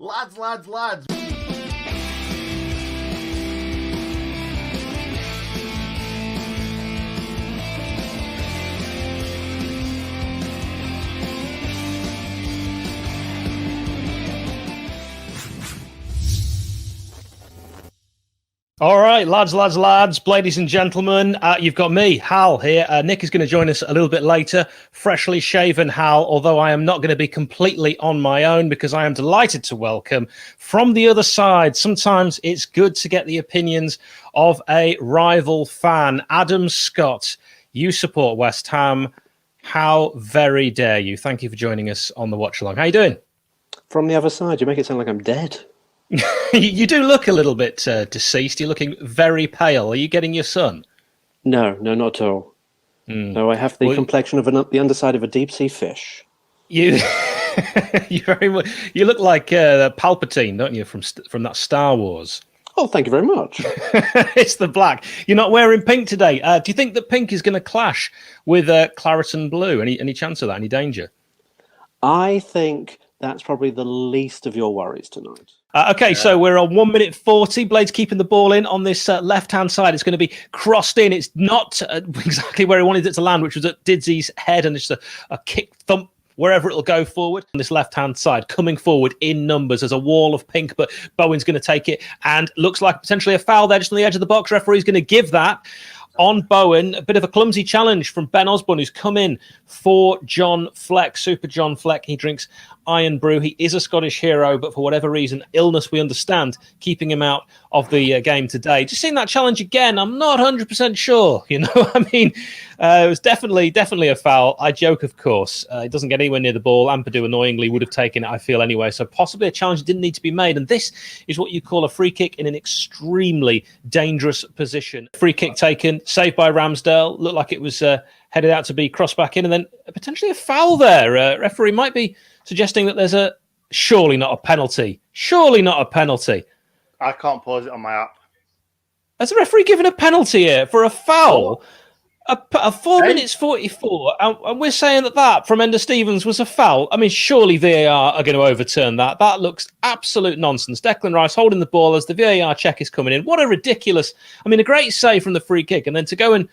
Lads. All right, lads, ladies and gentlemen, you've got me, Hal, here. Nick is going to join us a little bit later. Freshly shaven Hal, although I am not going to be completely on my own because I am delighted to welcome from the other side. Sometimes it's good to get the opinions of a rival fan. Adam Scott, you support West Ham. How very dare you? Thank you for joining us on the Watchalong. How you doing? From the other side, you make it sound like I'm dead. You do look a little bit deceased. You're looking very pale. Are you getting your sun? No, not at all. No, I have the complexion of the underside of a deep-sea fish. You very much. You look like Palpatine, don't you, from that Star Wars? Oh, thank you very much. It's the black. You're not wearing pink today. Do you think that pink is going to clash with claret and blue? Any chance of that? Any danger? I think that's probably the least of your worries tonight. Okay, so we're on 1 minute 40. Blades keeping the ball in on this left-hand side. It's going to be crossed in. It's not exactly where he wanted it to land, which was at Didzy's head, and just a kick thump wherever it'll go forward. On this left-hand side, coming forward in numbers. There's a wall of pink, but Bowen's going to take it, and looks like potentially a foul there just on the edge of the box. Referee's going to give that on Bowen. A bit of a clumsy challenge from Ben Osborne, who's come in for John Fleck, Super John Fleck. He drinks iron brew. He is a Scottish hero, but for whatever reason, illness, we understand, keeping him out of the game today. Just seeing that challenge again, I'm not 100% sure. You know, I mean, it was definitely a foul. I joke, of course. It doesn't get anywhere near the ball. Ampadu annoyingly would have taken it, I feel, anyway. So possibly a challenge didn't need to be made. And this is what you call a free kick in an extremely dangerous position. Free kick taken, saved by Ramsdale. Looked like it was headed out to be crossed back in, and then potentially a foul there. Referee might be suggesting that there's surely not a penalty. Surely not a penalty. I can't pause it on my app. Has the referee given a penalty here for a foul? A 4 minutes 44, and we're saying that from Ender Stevens was a foul. I mean, surely VAR are going to overturn that. That looks absolute nonsense. Declan Rice holding the ball as the VAR check is coming in. What a ridiculous! I mean, a great save from the free kick, and then to go and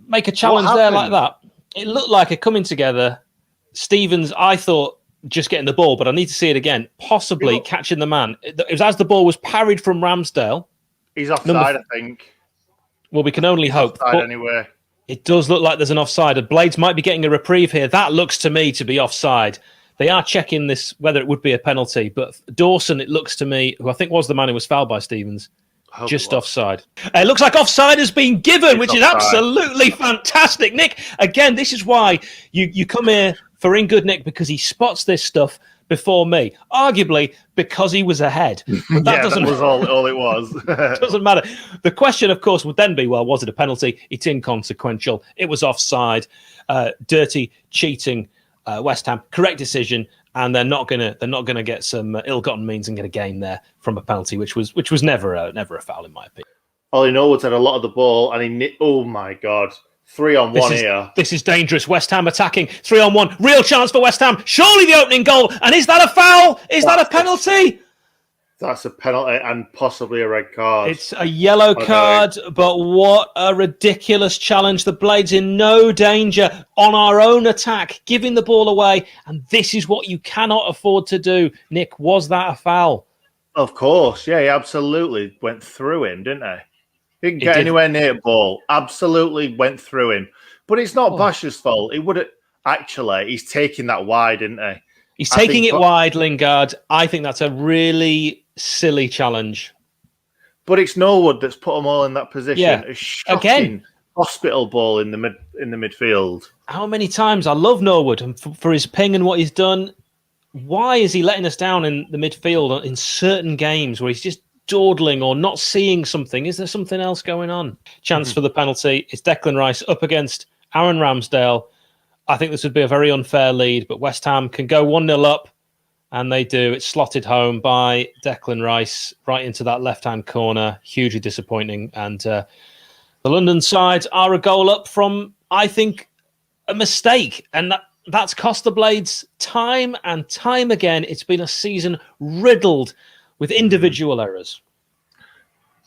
make a challenge there like that. It looked like a coming together. Stevens, I thought, just getting the ball, but I need to see it again. Possibly catching the man. It was as the ball was parried from Ramsdale. He's offside, I think. Well, we can only hope. Anyway. It does look like there's an offside. And Blades might be getting a reprieve here. That looks to me to be offside. They are checking this, whether it would be a penalty. But Dawson, it looks to me, who I think was the man who was fouled by Stevens, just offside. It looks like offside has been given, which is absolutely fantastic. Nick, again, this is why you come here for Ingood, Nick, because he spots this stuff before me. Arguably because he was ahead. But that was all it was. Doesn't matter. The question, of course, would then be, well, was it a penalty? It's inconsequential. It was offside. Dirty, cheating, West Ham. Correct decision. And they're not gonna get some ill-gotten means and get a game there from a penalty, which was never a foul in my opinion. Ollie Norwood's had a lot of the ball, and oh my God, 3-on-1 here. This is dangerous. West Ham attacking 3-on-1, real chance for West Ham. Surely the opening goal, and is that a foul? Is that a penalty? That's a penalty and possibly a red card. It's a yellow card, but what a ridiculous challenge. The Blades in no danger on our own attack, giving the ball away. And this is what you cannot afford to do. Nick, was that a foul? Of course. Yeah, he absolutely went through him, didn't he? Didn't get anywhere near the ball. Absolutely went through him. But it's not Bash's fault. He would have actually, he's taking that wide, isn't he? He's taking it wide, Lingard. I think that's a really silly challenge. But it's Norwood that's put them all in that position. Yeah. A shocking hospital ball in the midfield. How many times? I love Norwood and for his ping and what he's done. Why is he letting us down in the midfield in certain games where he's just dawdling or not seeing something? Is there something else going on? Chance for the penalty. It's Declan Rice up against Aaron Ramsdale. I think this would be a very unfair lead, but West Ham can go 1-0 up, and they do. It's slotted home by Declan Rice right into that left-hand corner. Hugely disappointing. And the London side are a goal up from, I think, a mistake. And that's cost the Blades time and time again. It's been a season riddled with individual errors.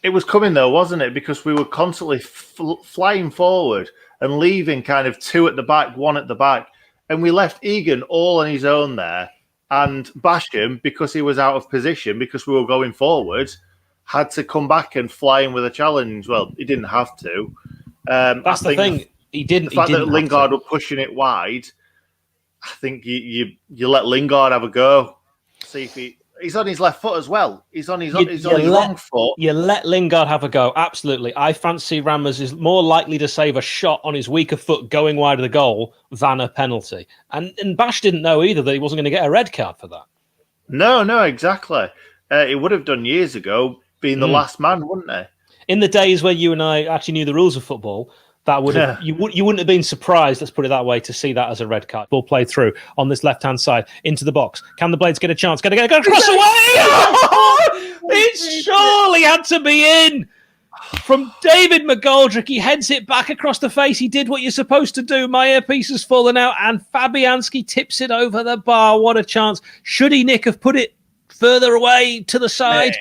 It was coming, though, wasn't it? Because we were constantly flying forward and leaving kind of 2 at the back, 1 at the back. And we left Egan all on his own there. And Basham, because he was out of position, because we were going forward, had to come back and fly in with a challenge. Well, he didn't have to. That's the thing. He didn't. The fact that Lingard was pushing it wide, I think you let Lingard have a go. See if he's on his left foot as well. He's on his wrong foot. You let Lingard have a go. Absolutely. I fancy Ramos is more likely to save a shot on his weaker foot going wide of the goal than a penalty. And Bash didn't know either that he wasn't going to get a red card for that. No, exactly. He would have done years ago, being the last man, wouldn't he? In the days where you and I actually knew the rules of football, that would have, you wouldn't have been surprised, let's put it that way, to see that as a red card. Ball played through on this left-hand side into the box. Can the Blades get a chance? Go across away! It surely had to be in! From David McGoldrick, he heads it back across the face. He did what you're supposed to do. My earpiece has fallen out, and Fabianski tips it over the bar. What a chance. Should he, Nick, have put it further away to the side?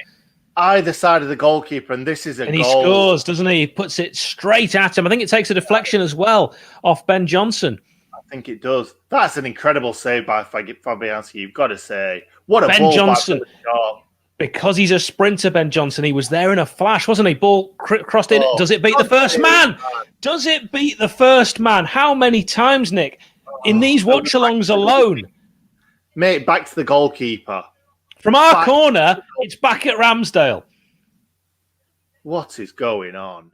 Either side of the goalkeeper, and this is a goal. And he scores, doesn't he? He puts it straight at him. I think it takes a deflection as well off Ben Johnson. I think it does. That's an incredible save by Fabianski, you've got to say. What a Ben ball Johnson, back to the shot. Because he's a sprinter, Ben Johnson, he was there in a flash, wasn't he? Ball crossed in. Does it beat the first man? Does it beat the first man? How many times, Nick? In these watch-alongs alone. Mate, back to the goalkeeper. From our corner, it's back at Ramsdale. What is going on?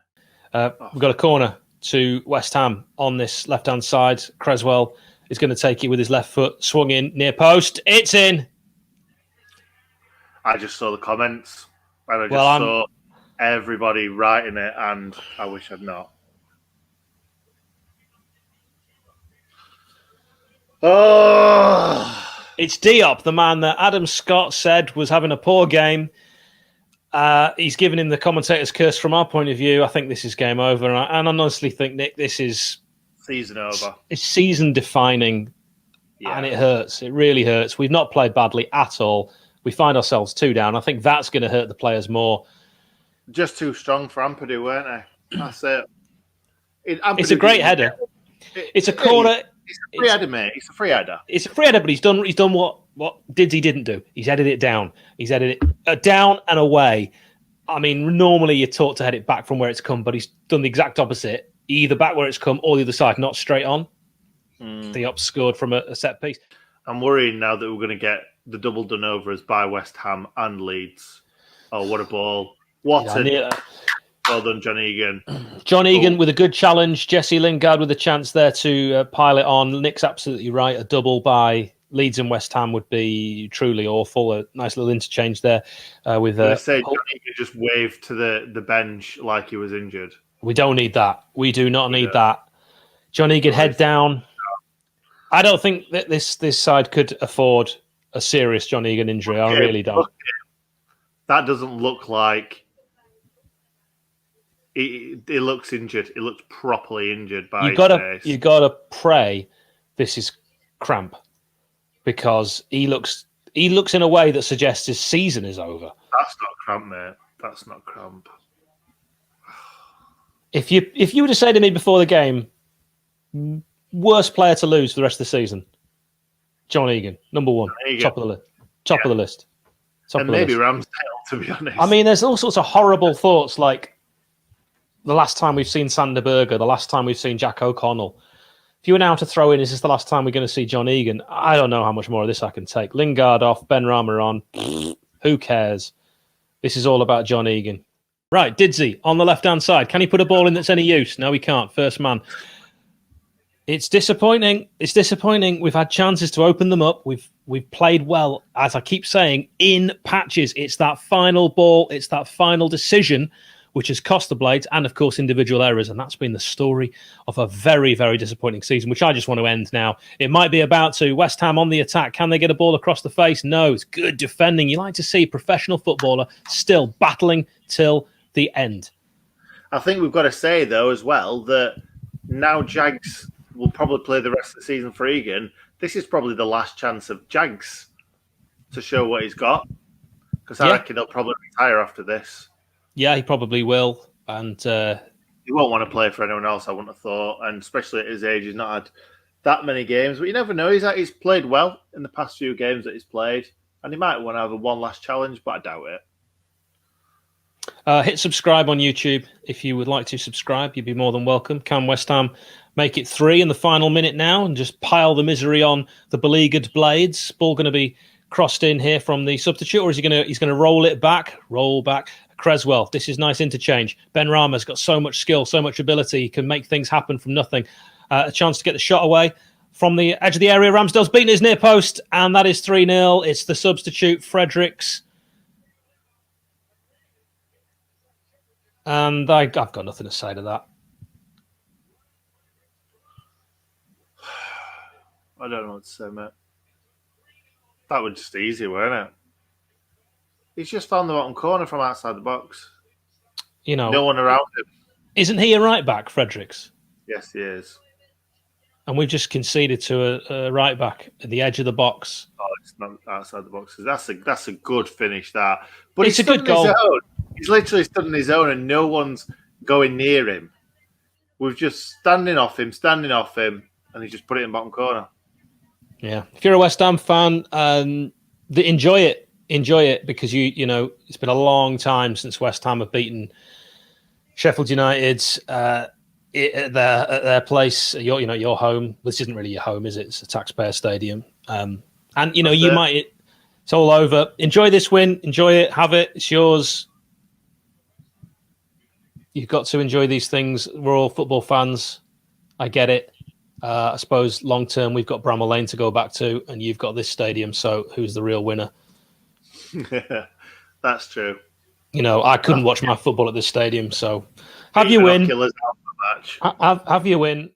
We've got a corner to West Ham on this left-hand side. Creswell is going to take it with his left foot, swung in, near post. It's in. I just saw the comments, and I just saw everybody writing it, and I wish I'd not. Oh... It's Diop, the man that Adam Scott said was having a poor game. He's given him the commentator's curse from our point of view. I think this is game over. And I honestly think, Nick, this is... season over. It's season-defining, and it hurts. It really hurts. We've not played badly at all. We find ourselves 2 down. I think that's going to hurt the players more. Just too strong for Ampadu, weren't they? That's it. It's a great header. It's a corner... It's a free header, mate. It's a free header. It's a free header, but he's done what Didzy didn't do. He's headed it down. He's headed it down and away. I mean, normally you're taught to head it back from where it's come, but he's done the exact opposite. Either back where it's come or the other side, not straight on. Diop scored from a set piece. I'm worrying now that we're going to get the double done over us by West Ham and Leeds. Oh, what a ball. Well done, John Egan. John Egan with a good challenge. Jesse Lingard with a chance there to pile it on. Nick's absolutely right. A double by Leeds and West Ham would be truly awful. A nice little interchange there. John Egan just waved to the bench like he was injured. We don't need that. We do not need that. John Egan head down. I don't think that this side could afford a serious John Egan injury. I really don't. That doesn't look like... It looks injured. It looks properly injured by his face. You gotta pray this is cramp, because he looks in a way that suggests his season is over. That's not cramp, mate. That's not cramp. If you were to say to me before the game, worst player to lose for the rest of the season, John Egan, number one, top of the list. Top of the list. And maybe Ramsdale, to be honest. I mean, there's all sorts of horrible thoughts, like the last time we've seen Sander Berger, the last time we've seen Jack O'Connell. If you were now to throw in, is this the last time we're going to see John Egan? I don't know how much more of this I can take. Lingard off, Ben Rama on. Who cares? This is all about John Egan. Right, Didzy on the left-hand side. Can he put a ball in that's any use? No, he can't. First man. It's disappointing. It's disappointing. We've had chances to open them up. We've played well, as I keep saying, in patches. It's that final ball. It's that final decision which has cost the Blades, and of course individual errors. And that's been the story of a very, very disappointing season, which I just want to end now. It might be about to. West Ham on the attack. Can they get a ball across the face? No, it's good defending. You like to see a professional footballer still battling till the end. I think we've got to say, though, as well, that now Jags will probably play the rest of the season for Egan. This is probably the last chance of Jags to show what he's got, because I reckon he'll probably retire after this. Yeah, he probably will, and he won't want to play for anyone else, I wouldn't have thought, and especially at his age, he's not had that many games. But you never know. He's played well in the past few games that he's played, and he might want to have one last challenge, but I doubt it. Hit subscribe on YouTube if you would like to subscribe. You'd be more than welcome. Can West Ham make it 3 in the final minute now and just pile the misery on the beleaguered Blades? Ball going to be crossed in here from the substitute, or is he's going to roll it back? Roll back. Creswell. This is nice interchange. Ben Rama's got so much skill, so much ability. He can make things happen from nothing. A chance to get the shot away from the edge of the area. Ramsdale's beaten his near post, and that is 3-0. It's the substitute, Fredericks. And I've got nothing to say to that. I don't know what to say, mate. That was just easy, wasn't it? He's just found the bottom corner from outside the box. You know, no one around him. Isn't he a right back, Fredericks? Yes, he is. And we've just conceded to a right back at the edge of the box. Oh, it's not outside the box. That's a good finish, that. But it's a good goal. He's literally stood on his own, and no one's going near him. We've just standing off him, and he just put it in bottom corner. Yeah, if you're a West Ham fan, enjoy it. Enjoy it, because you know it's been a long time since West Ham have beaten Sheffield United at their place. Your home. This isn't really your home, is it? It's a taxpayer stadium. And it's all over. Enjoy this win. Enjoy it. Have it. It's yours. You've got to enjoy these things. We're all football fans. I get it. I suppose long term we've got Bramall Lane to go back to, and you've got this stadium. So who's the real winner? That's true. You know, I couldn't watch my football at this stadium, so have you win. Have you win.